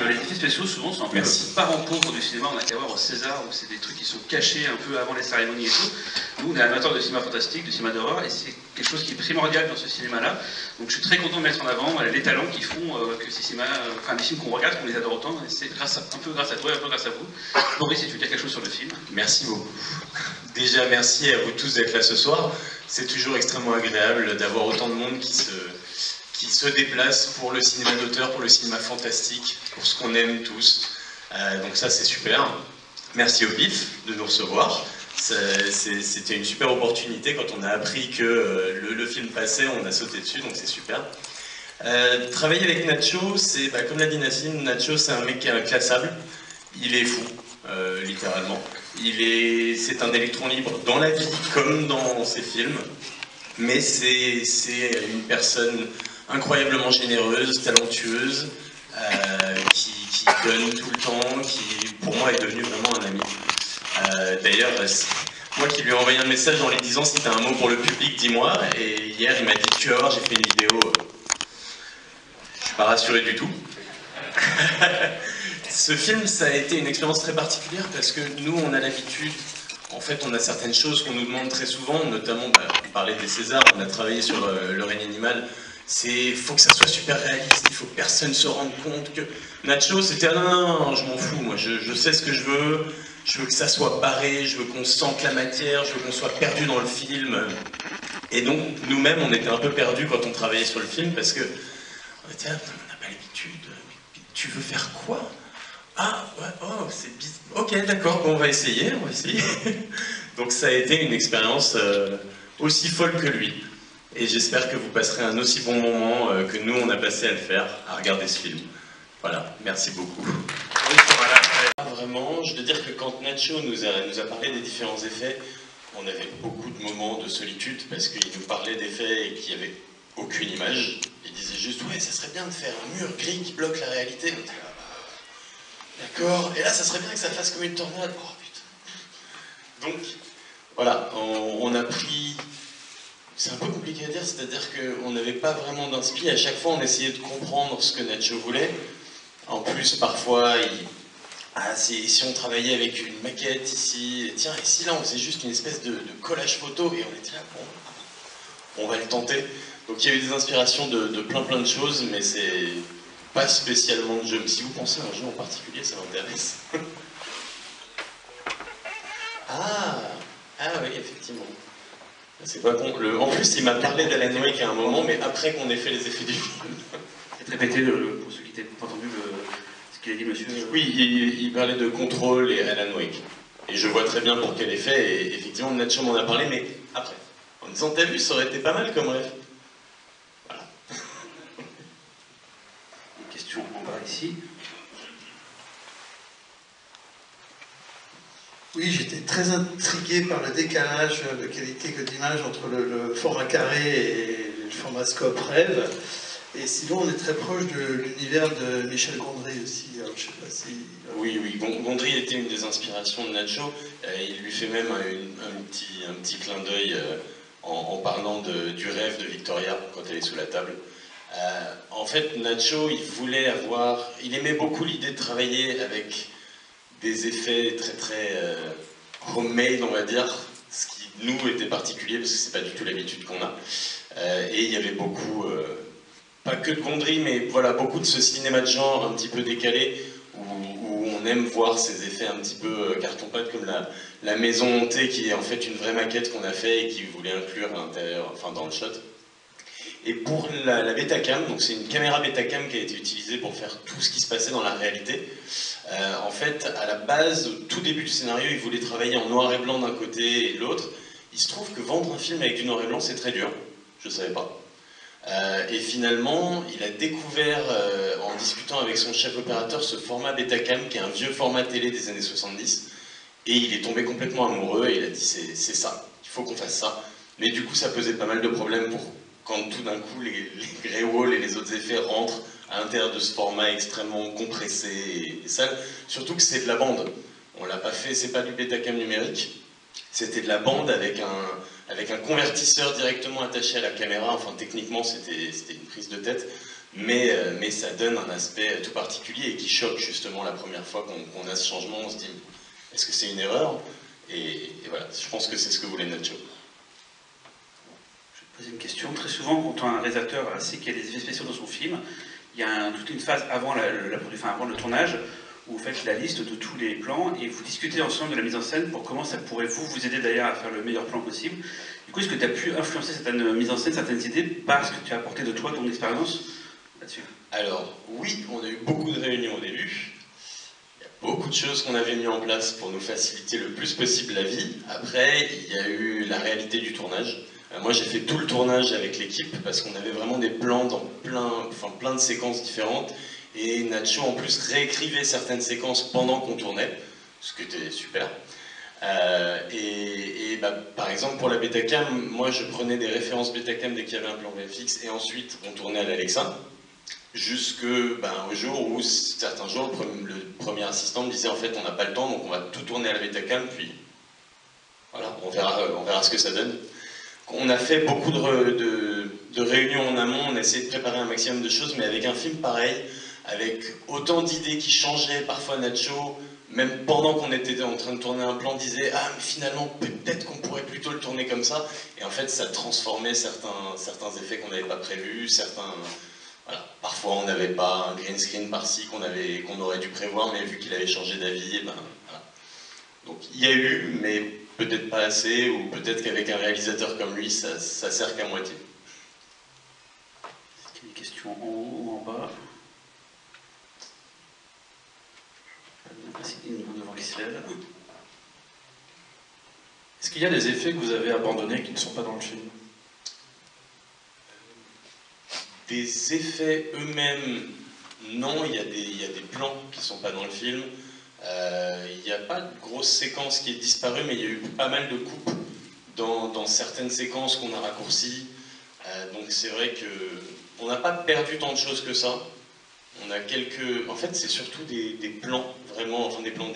les effets spéciaux, souvent, sont un peu le parent pauvre du cinéma. On a qu'à voir au César, où c'est des trucs qui sont cachés un peu avant les cérémonies et tout. Nous, on est amateurs de cinéma fantastique, de cinéma d'horreur, et c'est quelque chose qui est primordial dans ce cinéma-là. Donc je suis très content de mettre en avant les talents qui font que ces cinémas, enfin les films qu'on regarde, qu'on les adore autant, et c'est un peu grâce à toi et un peu grâce à vous. Boris, si tu veux dire quelque chose sur le film. Merci beaucoup. Déjà, merci à vous tous d'être là ce soir. C'est toujours extrêmement agréable d'avoir autant de monde qui se déplace pour le cinéma d'auteur, pour le cinéma fantastique, pour ce qu'on aime tous. Donc ça, c'est super. Merci au PIF de nous recevoir. C'était une super opportunité. Quand on a appris que le film passait, on a sauté dessus, donc c'est super. Travailler avec Nacho, c'est, comme l'a dit Nassim, Nacho c'est un mec qui est inclassable. Il est fou, littéralement. C'est un électron libre dans la vie comme dans ses films. Mais c'est une personne incroyablement généreuse, talentueuse, qui donne tout le temps, qui pour moi est devenu vraiment un ami. D'ailleurs, moi qui lui ai envoyé un message en lui disant si t'as un mot pour le public, dis-moi. Et hier il m'a dit tu vas voir, j'ai fait une vidéo. Je suis pas rassuré du tout. Ce film, ça a été une expérience très particulière parce que nous, on a l'habitude, en fait, on a certaines choses qu'on nous demande très souvent, notamment, on parlait des Césars, on a travaillé sur Le règne animal, il faut que ça soit super réaliste, il faut que personne se rende compte que... Nacho, c'était, non, je m'en fous, moi, je sais ce que je veux que ça soit barré, je veux qu'on sente la matière, je veux qu'on soit perdu dans le film. Et donc, nous-mêmes, on était un peu perdus quand on travaillait sur le film parce que, on était là, on n'a pas l'habitude, tu veux faire quoi ? Ah, ouais, oh, c'est bizarre. Ok, d'accord, bon, on va essayer. Donc ça a été une expérience aussi folle que lui. Et j'espère que vous passerez un aussi bon moment que nous, on a passé à le faire, à regarder ce film. Voilà, merci beaucoup. Vraiment, je veux dire que quand Nacho nous a parlé des différents effets, on avait beaucoup de moments de solitude parce qu'il nous parlait d'effets qui n'avaient aucune image. Il disait juste, ouais, ça serait bien de faire un mur gris qui bloque la réalité. D'accord, et là ça serait bien que ça fasse comme une tornade. Oh putain. Donc, voilà, on a pris... C'est un peu compliqué à dire, c'est-à-dire qu'on n'avait pas vraiment d'inspi. À chaque fois, on essayait de comprendre ce que Nacho voulait. En plus, parfois, si on travaillait avec une maquette ici, tiens, ici là, on faisait juste une espèce de collage photo, et on était là, bon, on va le tenter. Donc il y a eu des inspirations de plein de choses, mais c'est... pas spécialement de jeu, mais si vous pensez à un jeu en particulier, ça m'intéresse. ah oui, effectivement. C'est pas con. En plus, il m'a parlé d'Alan Wake à un moment, mais après qu'on ait fait les effets du film. Répétez pour ceux qui n'ont pas entendu ce qu'il a dit, monsieur. Oui, il parlait de Control et Alan Wake. Et je vois très bien pour quel effet, et effectivement, Nacho m'en a parlé, mais après. En disant, t'as vu, ça aurait été pas mal comme rêve. Question en bas ici. Oui, j'étais très intrigué par le décalage de qualité que d'image entre le format carré et le format scope rêve. Et sinon, on est très proche de l'univers de Michel Gondry aussi. Alors, je sais pas si... Oui, Gondry était une des inspirations de Nacho. Il lui fait même un petit clin d'œil en parlant du rêve de Victoria quand elle est sous la table. En fait, Nacho, il aimait beaucoup l'idée de travailler avec des effets très homemade, on va dire, ce qui nous était particulier parce que c'est pas du tout l'habitude qu'on a. Et il y avait beaucoup, pas que de Gondry, mais voilà, beaucoup de ce cinéma de genre un petit peu décalé où on aime voir ces effets un petit peu carton-pâte comme la maison hantée qui est en fait une vraie maquette qu'on a fait et qui voulait inclure à l'intérieur, enfin dans le shot. Et pour la Betacam, donc c'est une caméra Betacam qui a été utilisée pour faire tout ce qui se passait dans la réalité. En fait, à la base, au tout début du scénario, il voulait travailler en noir et blanc d'un côté et de l'autre. Il se trouve que vendre un film avec du noir et blanc, c'est très dur. Je ne savais pas. Et finalement, il a découvert, en discutant avec son chef opérateur, ce format Betacam, qui est un vieux format télé des années 70. Et il est tombé complètement amoureux et il a dit c'est ça, il faut qu'on fasse ça. Mais du coup, ça posait pas mal de problèmes pour quand tout d'un coup les grey walls et les autres effets rentrent à l'intérieur de ce format extrêmement compressé et sale. Surtout que c'est de la bande. On l'a pas fait, c'est pas du Betacam numérique. C'était de la bande avec un convertisseur directement attaché à la caméra. Enfin, techniquement, c'était une prise de tête. mais ça donne un aspect tout particulier et qui choque justement la première fois qu'on a ce changement. On se dit, est-ce que c'est une erreur? Et voilà, je pense que c'est ce que voulait Nacho. Je vais te poser une question. Très souvent, quand un réalisateur sait qu'il y a des effets spéciaux dans son film, il y a toute une phase avant, avant le tournage où vous faites la liste de tous les plans et vous discutez ensemble de la mise en scène pour comment ça pourrait vous aider d'ailleurs à faire le meilleur plan possible. Du coup, est-ce que tu as pu influencer certaines mises en scène, certaines idées parce que tu as apporté de toi, ton expérience là-dessus? Alors, oui, on a eu beaucoup de réunions au début. Il y a beaucoup de choses qu'on avait mis en place pour nous faciliter le plus possible la vie. Après, il y a eu la réalité du tournage. Moi, j'ai fait tout le tournage avec l'équipe parce qu'on avait vraiment des plans dans plein de séquences différentes. Et Nacho, en plus, réécrivait certaines séquences pendant qu'on tournait, ce qui était super. Par exemple, pour la Betacam, moi, je prenais des références Betacam dès qu'il y avait un plan VFX, et ensuite, on tournait à l'Alexa, au jour où, certains jours, le premier assistant me disait, en fait, on n'a pas le temps, donc on va tout tourner à la Betacam, puis voilà, on verra ce que ça donne. On a fait beaucoup de réunions en amont, on a essayé de préparer un maximum de choses, mais avec un film pareil, avec autant d'idées qui changeaient, parfois Nacho, même pendant qu'on était en train de tourner un plan, disait « Ah, mais finalement, peut-être qu'on pourrait plutôt le tourner comme ça ». Et en fait, ça transformait certains effets qu'on n'avait pas prévus, voilà. Parfois, on n'avait pas un green screen par-ci qu'on aurait dû prévoir, mais vu qu'il avait changé d'avis, voilà. Donc, il y a eu, mais peut-être pas assez, ou peut-être qu'avec un réalisateur comme lui, ça sert qu'à moitié. Est-ce qu'il y a des questions en haut ou en bas? Est-ce qu'il y a des effets que vous avez abandonnés qui ne sont pas dans le film? Des effets eux-mêmes, non, il y a des plans qui ne sont pas dans le film. Il n'y a pas de grosse séquence qui est disparue, mais il y a eu pas mal de coupes dans certaines séquences qu'on a raccourcies. Donc c'est vrai qu'on n'a pas perdu tant de choses que ça. On a en fait, c'est surtout des plans, vraiment, enfin des plans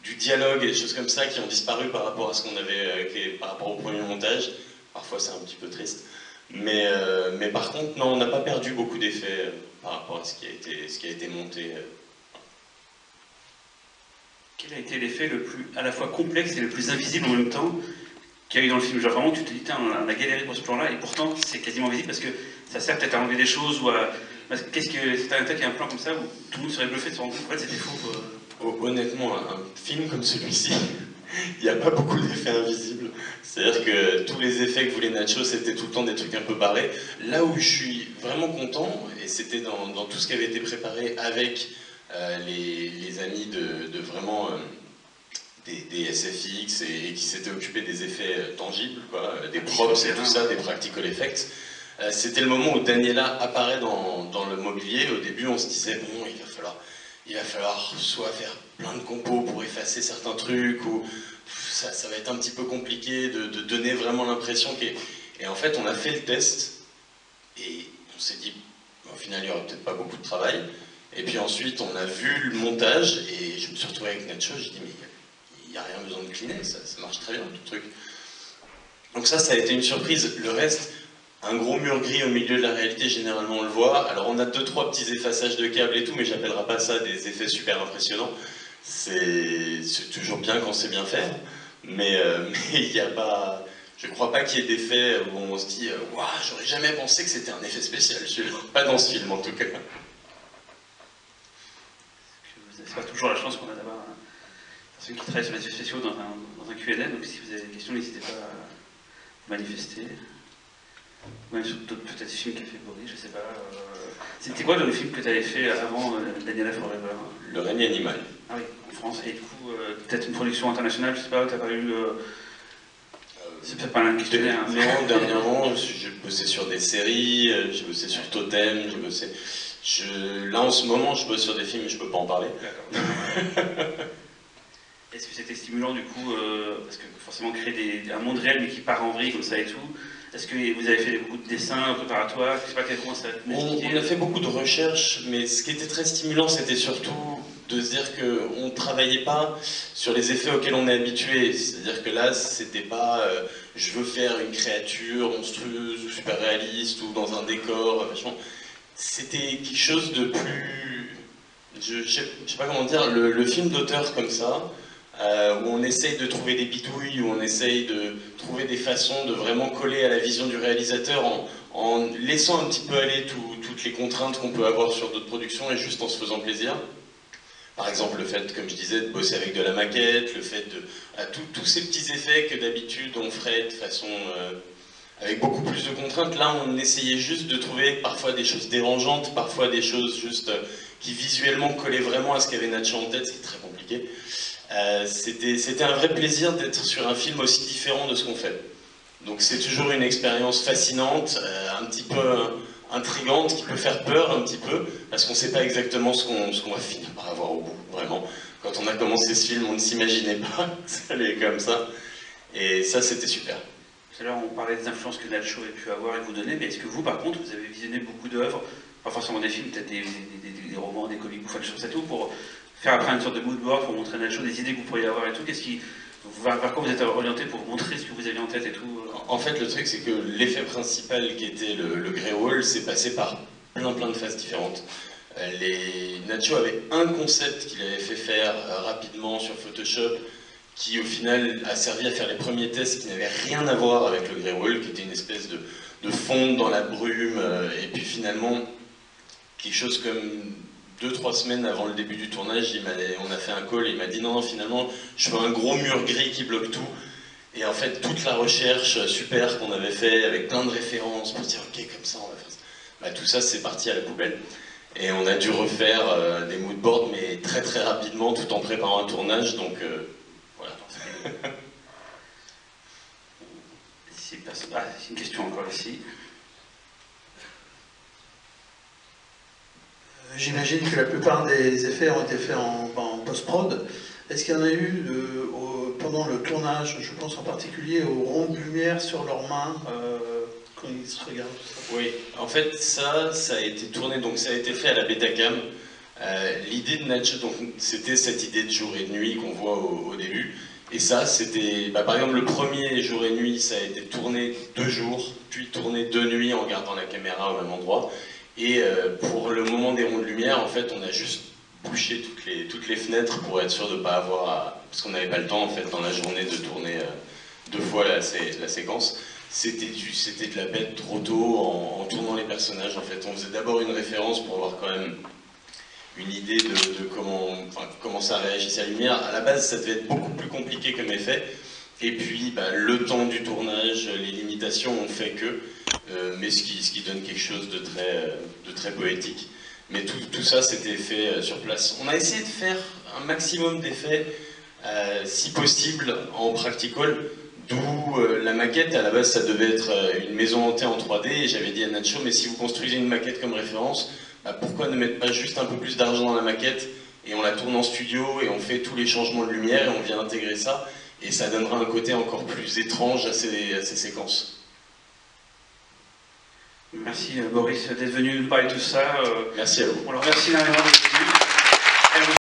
du dialogue et des choses comme ça qui ont disparu par rapport à ce qu'on avait, par rapport au premier montage. Parfois, c'est un petit peu triste. Mais par contre, non, on n'a pas perdu beaucoup d'effets par rapport à ce qui a été monté. Quel a été l'effet le plus, à la fois complexe et le plus invisible en même temps qu'il y a eu dans le film? Genre vraiment, tu te dis, on a galéré pour ce plan-là, et pourtant, c'est quasiment visible parce que ça sert peut-être à enlever des choses ou à... Qu'est-ce que c'est un qu'il y a un plan comme ça où tout le monde serait bluffé de se rendre compte qu'en fait c'était faux? Honnêtement, un film comme celui-ci, il n'y a pas beaucoup d'effets invisibles. C'est-à-dire que tous les effets que voulait Nacho, c'était tout le temps des trucs un peu barrés. Là où je suis vraiment content, et c'était dans tout ce qui avait été préparé avec les amis de vraiment des SFX et qui s'étaient occupés des effets tangibles, quoi, des props et tout ça, des practical effects. C'était le moment où Daniela apparaît dans le mobilier. Au début, on se disait, bon, il va falloir soit faire plein de compos pour effacer certains trucs, ou ça va être un petit peu compliqué de donner vraiment l'impression Et en fait, on a fait le test, et on s'est dit, au final, il n'y aura peut-être pas beaucoup de travail. Et puis ensuite, on a vu le montage, et je me suis retrouvé avec Nacho, j'ai dit, mais il n'y a rien besoin de cleaner, ça marche très bien, tout le truc. Donc ça a été une surprise. Le reste... Un gros mur gris au milieu de la réalité, généralement on le voit. Alors on a 2-3 petits effaçages de câbles et tout, mais j'appellerai pas ça des effets super impressionnants. C'est toujours bien quand c'est bien fait, mais il n'y a pas... Je crois pas qu'il y ait d'effets où on se dit « Waouh, j'aurais jamais pensé que c'était un effet spécial, pas dans ce film en tout cas ». C'est pas toujours la chance qu'on a d'avoir une personne qui travaille sur les effets spéciaux dans un Q&A, donc si vous avez des questions, n'hésitez pas à vous manifester. Même sur d'autres peut-être films qu'a fait Boris, je sais pas. C'était quoi le film que tu avais fait avant Daniela Forever? Le règne animal. Ah oui, en France. Et du coup, peut-être une production internationale, je sais pas, t'as pas eu... c'est peut-être pas un questionnaire. Hein. Non, dernièrement, j'ai bossé sur des séries, j'ai bossé sur Totem, j'ai bossé... Là, en ce moment, je bosse sur des films, mais je peux pas en parler. D'accord. Est-ce que c'était stimulant, du coup, parce que forcément créer un monde réel, mais qui part en vrille comme ça et tout, est-ce que vous avez fait beaucoup de dessins préparatoires? Je sais pas comment ça on a fait beaucoup de recherches, mais ce qui était très stimulant, c'était surtout de se dire qu'on ne travaillait pas sur les effets auxquels on est habitué. C'est-à-dire que là, c'était pas je veux faire une créature monstrueuse ou super réaliste ou dans un décor. c'était quelque chose de plus... Je sais pas comment dire, le film d'auteur comme ça, où on essaye de trouver des bidouilles, où on essaye de trouver des façons de vraiment coller à la vision du réalisateur en laissant un petit peu aller toutes les contraintes qu'on peut avoir sur d'autres productions et juste en se faisant plaisir. Par exemple, le fait, comme je disais, de bosser avec de la maquette, le fait de... tous ces petits effets que d'habitude on ferait de façon... avec beaucoup plus de contraintes, là on essayait juste de trouver parfois des choses dérangeantes, parfois des choses juste qui visuellement collaient vraiment à ce qu'avait Nacho en tête, ce qui est très compliqué. C'était un vrai plaisir d'être sur un film aussi différent de ce qu'on fait. Donc c'est toujours une expérience fascinante, un petit peu intrigante, qui peut faire peur un petit peu, parce qu'on ne sait pas exactement ce qu'on va finir par avoir au bout, vraiment. Quand on a commencé ce film, on ne s'imaginait pas que ça allait comme ça, et ça c'était super. Tout à l'heure, on parlait des influences que Nacho a pu avoir et vous donner, mais est-ce que vous, par contre, vous avez visionné beaucoup d'œuvres, pas forcément des films, peut-être des romans, des comics, enfin, des choses et tout, pour faire après une sorte de mood board, pour montrer à Nacho des idées que vous pourriez avoir et tout. Vers quoi vous êtes orienté pour montrer ce que vous aviez en tête et tout? En fait, le truc, c'est que l'effet principal qui était le Grey Wall, c'est passé par plein de phases différentes. Nacho avait un concept qu'il avait fait faire rapidement sur Photoshop, qui au final a servi à faire les premiers tests qui n'avaient rien à voir avec le Grey Wall, qui était une espèce de fonte dans la brume, et puis finalement, quelque chose comme 2-3 semaines avant le début du tournage, on a fait un call et il m'a dit non, finalement, je veux un gros mur gris qui bloque tout. Et en fait, toute la recherche super qu'on avait fait avec plein de références pour dire ok, comme ça on va faire ça, bah, tout ça c'est parti à la poubelle. Et on a dû refaire des moodboards, mais très rapidement, tout en préparant un tournage, donc voilà. C'est une question encore ici. J'imagine que la plupart des effets ont été faits en post-prod. Est-ce qu'il y en a eu pendant le tournage, je pense en particulier aux ronds de lumière sur leurs mains quand ils se regardent? Oui, en fait ça a été tourné, donc ça a été fait à la Betacam. L'idée de Nacho, donc c'était cette idée de jour et de nuit qu'on voit au début. Et ça, c'était, par exemple, le premier jour et nuit, ça a été tourné 2 jours, puis tourné 2 nuits en gardant la caméra au même endroit. Et pour le moment des ronds de lumière, en fait, on a juste bouché toutes les fenêtres pour être sûr de ne pas avoir parce qu'on n'avait pas le temps, en fait, dans la journée de tourner 2 fois la séquence. C'était de la bête trop tôt en tournant les personnages, en fait. On faisait d'abord une référence pour avoir quand même une idée de comment ça réagissait à la lumière. À la base, ça devait être beaucoup plus compliqué comme effet. Et puis, le temps du tournage, les limitations ont fait que, mais ce qui donne quelque chose de très poétique. Mais tout ça, c'était fait sur place. On a essayé de faire un maximum d'effets, si possible, en practical, d'où la maquette. À la base, ça devait être une maison hantée en 3D, et j'avais dit à Nacho, mais si vous construisez une maquette comme référence, pourquoi ne mettre pas juste un peu plus d'argent dans la maquette, et on la tourne en studio, et on fait tous les changements de lumière, et on vient intégrer ça, et ça donnera un côté encore plus étrange à ces séquences. Merci Boris d'être venu nous parler de tout ça. Merci à vous. On leur remercie énormément d'être venu.